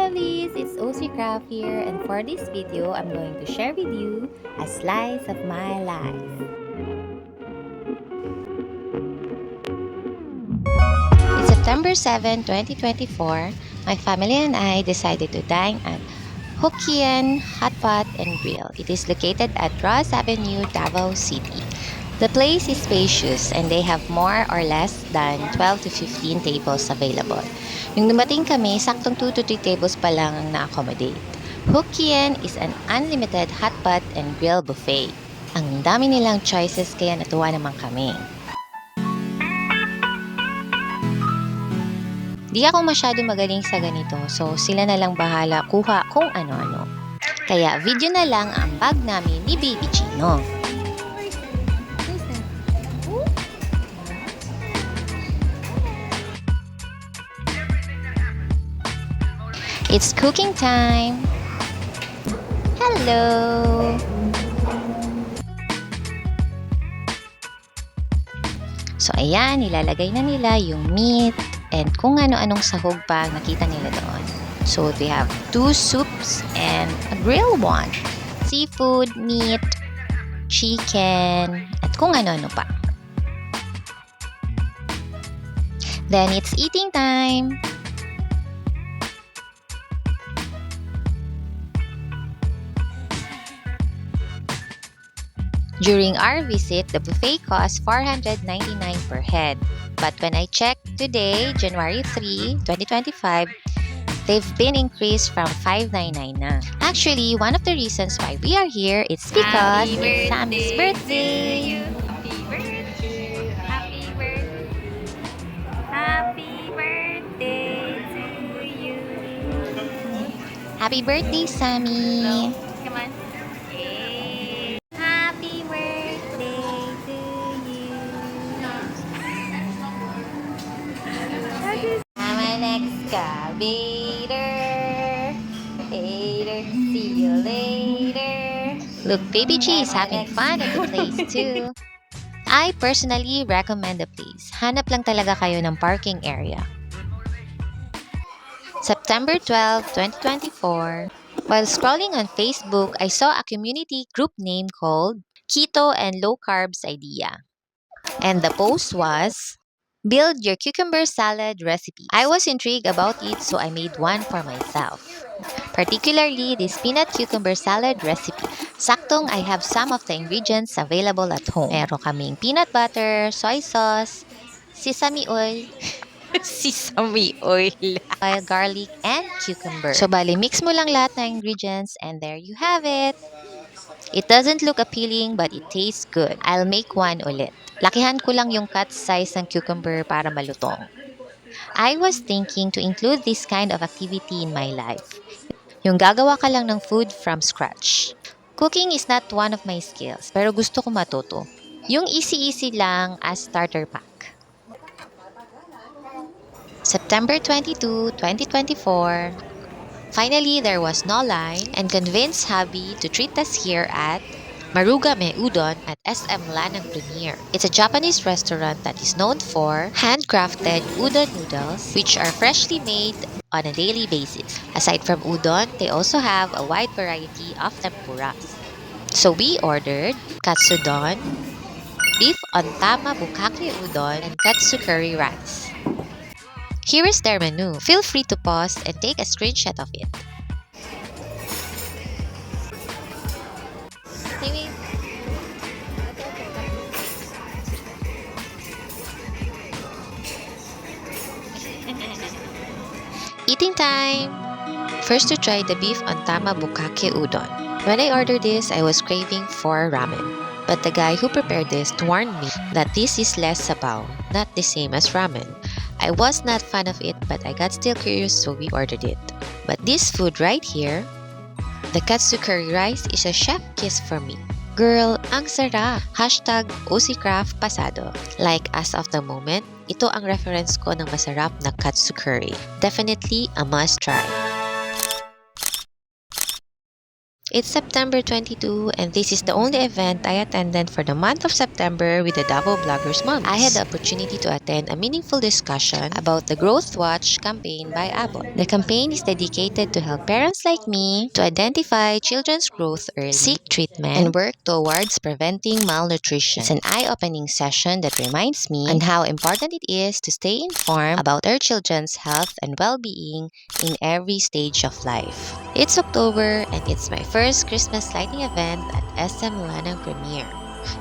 Lovelies! It's OC Craft here, and for this video, I'm going to share with you a slice of my life. It's September 7, 2024. My family and I decided to dine at Hokkien Hot Pot and Grill. It is located at Ross Avenue, Davao City. The place is spacious and they have more or less than 12 to 15 tables available. Yung dumating kami, saktong 2 to 3 tables pa lang ang na-accommodate. Hokkien is an unlimited hot pot and grill buffet. Ang dami nilang choices kaya natuwa naman kami. Di ako masyado magaling sa ganito, so sila na lang bahala kuha kung ano-ano. Kaya video na lang ang bag namin ni Baby Chino. It's cooking time! Hello! So ayan, nilalagay na nila yung meat and kung ano-anong sahog pa nakita nila doon. So they have 2 soups and a grilled one. Seafood, meat, chicken, at kung ano-ano pa. Then it's eating time! During our visit, the buffet cost $499 per head. But when I checked today, January 3, 2025, they've been increased from $599 na. Actually, one of the reasons why we are here is because it's Sammy's birthday! Happy birthday! Happy birthday! Happy birthday to you! Happy birthday, Sammy! Come on. Yay! Happy birthday to you! I'm an excavator. Later, see you later. Look, Baby G is having fun at the place too. I personally recommend the place. Hanap lang talaga kayo ng parking area. September 12, 2024. While scrolling on Facebook, I saw a community group name called Keto and Low Carbs Idea. And the post was, "Build your cucumber salad recipe." I was intrigued about it, so I made one for myself. Particularly this peanut cucumber salad recipe. Saktong I have some of the ingredients available at home. Meron kaming peanut butter, soy sauce, sesame oil, sesame oil, garlic, and cucumber. So bali, mix mo lang lahat ng ingredients and there you have it. It doesn't look appealing but it tastes good. I'll make one ulit. Lakihan ko lang yung cut size ng cucumber para malutong. I was thinking to include this kind of activity in my life. Yung gagawa ka lang ng food from scratch. Cooking is not one of my skills, pero gusto ko matuto. Yung easy-easy lang as starter pack. September 22, 2024. Finally, there was no line and convinced hubby to treat us here at Maruga Me Udon at SM Lanang Premier. It's a Japanese restaurant that is known for handcrafted udon noodles, which are freshly made on a daily basis. Aside from udon, they also have a wide variety of tempuras. So we ordered katsudon, beef ontama bukake udon, and katsu curry rice. Here is their menu. Feel free to pause and take a screenshot of it. Eating time! First to try the beef ontama bukake udon. When I ordered this, I was craving for ramen. But the guy who prepared this warned me that this is less sabaw, not the same as ramen. I was not fan of it but I got still curious so we ordered it. But this food right here, the katsu curry rice is a chef kiss for me. Girl, ang sarap! Hashtag OCCraft pasado. Like as of the moment, ito ang reference ko ng masarap na katsu curry. Definitely a must try. It's September 22 and this is the only event I attended for the month of September with the Davao Bloggers Month. I had the opportunity to attend a meaningful discussion about the Growth Watch campaign by Abbott. The campaign is dedicated to help parents like me to identify children's growth early, seek treatment, and work towards preventing malnutrition. It's an eye-opening session that reminds me on how important it is to stay informed about our children's health and well-being in every stage of life. It's October and it's my first Christmas lighting event at SM Lanang Premier.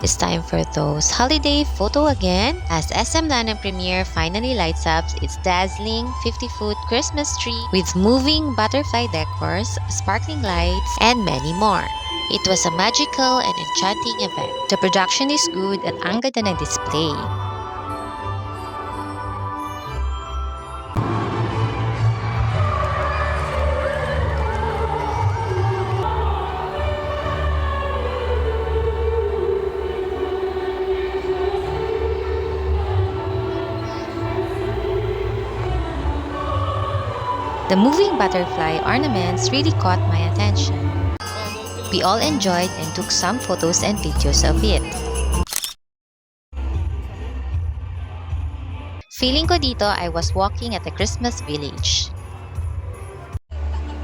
It's time for those holiday photo again as SM Lanang Premier finally lights up its dazzling 50-foot Christmas tree with moving butterfly decors, sparkling lights, and many more. It was a magical and enchanting event. The production is good at ang ganda ng display. The moving butterfly ornaments really caught my attention. We all enjoyed and took some photos and videos of it. Feeling ko dito I was walking at the Christmas village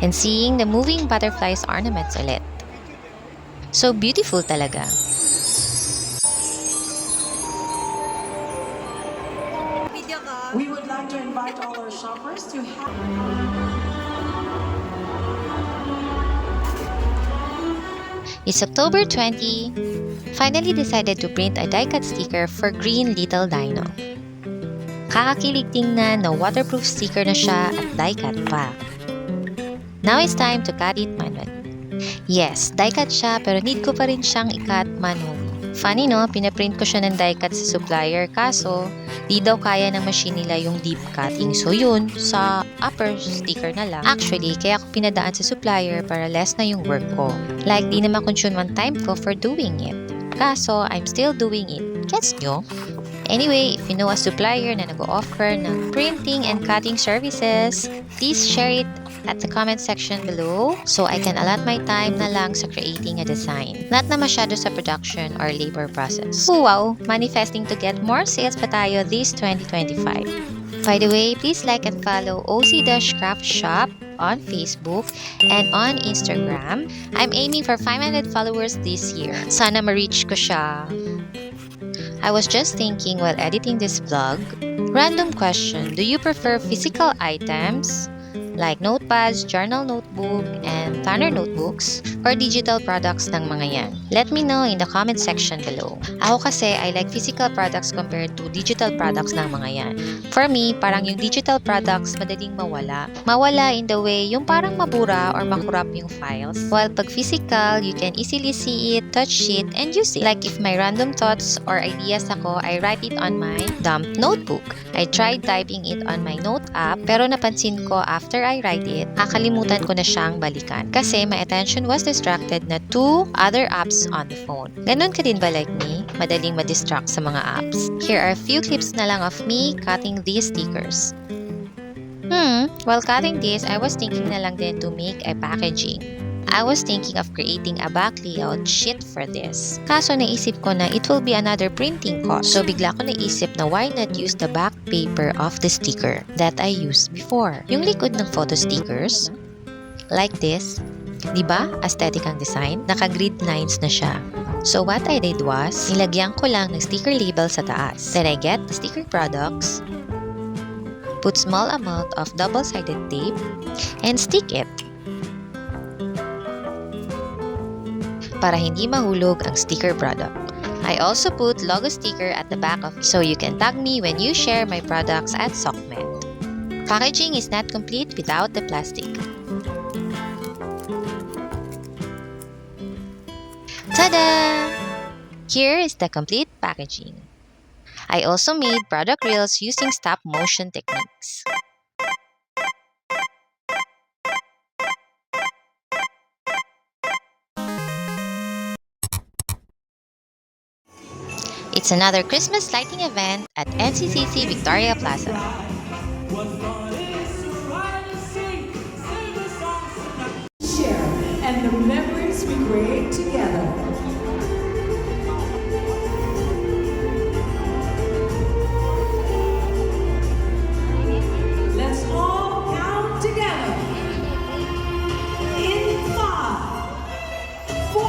and seeing the moving butterflies ornaments ulit. So beautiful talaga. We would like to invite all our shoppers to have... It's October 20. Finally decided to print a die-cut sticker for Green Little Dino. Kakakilig tingnan na waterproof sticker na siya at die-cut pa. Now it's time to cut it manually. Yes, die-cut siya pero need ko pa rin siyang i-cut manually. Funny no, pinaprint ko siya ng die-cut sa supplier kaso di daw kaya ng machine nila yung deep cutting. So yun, sa upper sticker na lang. Actually, kaya ako pinadaan sa supplier para less na yung work ko. Like, di na makonsume ang time ko for doing it. Kaso, I'm still doing it. Gets nyo? Anyway, if you know a supplier na nag-o-offer ng printing and cutting services, please share it at the comment section below so I can allot my time na lang sa creating a design. Not na masyado sa production or labor process. Oh, wow! Manifesting to get more sales pa tayo this 2025. By the way, please like and follow OC-Craft Shop on Facebook and on Instagram. I'm aiming for 500 followers this year. Sana ma-reach ko siya. I was just thinking while editing this vlog, random question, do you prefer physical items like notepads, journal notebook, and planner notebooks, or digital products ng mga yan? Let me know in the comment section below. Ako kasi, I like physical products compared to digital products ng mga yan. For me, parang yung digital products madaling mawala. Mawala in the way yung parang mabura or makurap yung files. While pag physical, you can easily see it, touch it, and use it. Like if my random thoughts or ideas ako, I write it on my dump notebook. I tried typing it on my note app, pero napansin ko after I write it, kakalimutan ko na siyang balikan. Kasi my attention was distracted na to other apps on the phone. Ganon ka din ba like me? Madaling ma-distract sa mga apps. Here are a few clips na lang of me cutting these stickers. While cutting this, I was thinking na lang din to make a packaging. I was thinking of creating a back layout sheet for this. Kaso naisip ko na it will be another printing cost. So bigla ko naisip na why not use the back paper of the sticker that I used before. Yung likod ng photo stickers, like this, diba? Aesthetic ang design. Naka-grid lines na siya. So what I did was, nilagyan ko lang ng sticker label sa taas. Then I get the sticker products, put small amount of double-sided tape, and stick it. Para hindi mahulog ang sticker product. I also put logo sticker at the back of it so you can tag me when you share my products at SOCMED. Packaging is not complete without the plastic. Tada! Here is the complete packaging. I also made product reels using stop motion techniques. It's another Christmas lighting event at NCCC Victoria Plaza. Share, and the memories memories we create together. Let's all count together. In 5, 4,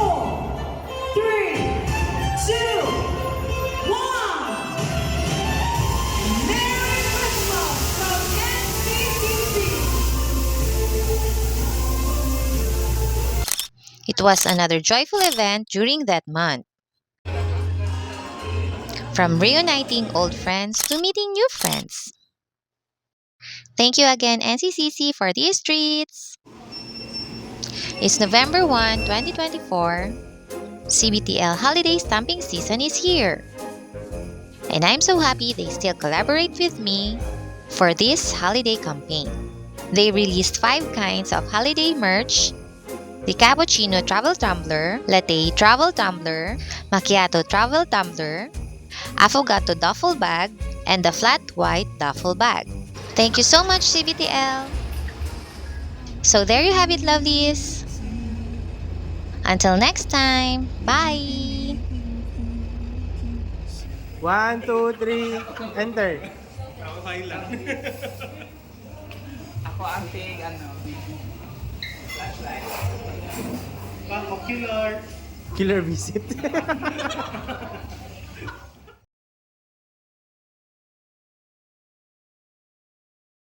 3, 2, 1. Merry Christmas from NCTC. It was another joyful event during that month. From reuniting old friends to meeting new friends. Thank you again, NCCC, for these treats. It's November 1, 2024. CBTL holiday stamping season is here. And I'm so happy they still collaborate with me for this holiday campaign. They released 5 kinds of holiday merch: the Cappuccino Travel Tumbler, Latte Travel Tumbler, Macchiato Travel Tumbler, Affogato Duffel Bag, and the Flat White Duffel Bag. Thank you so much, CBTL! So there you have it, lovelies! Until next time, bye! 1, 2, 3, enter. Ako ang tig, ano, flashlight. Killer visit.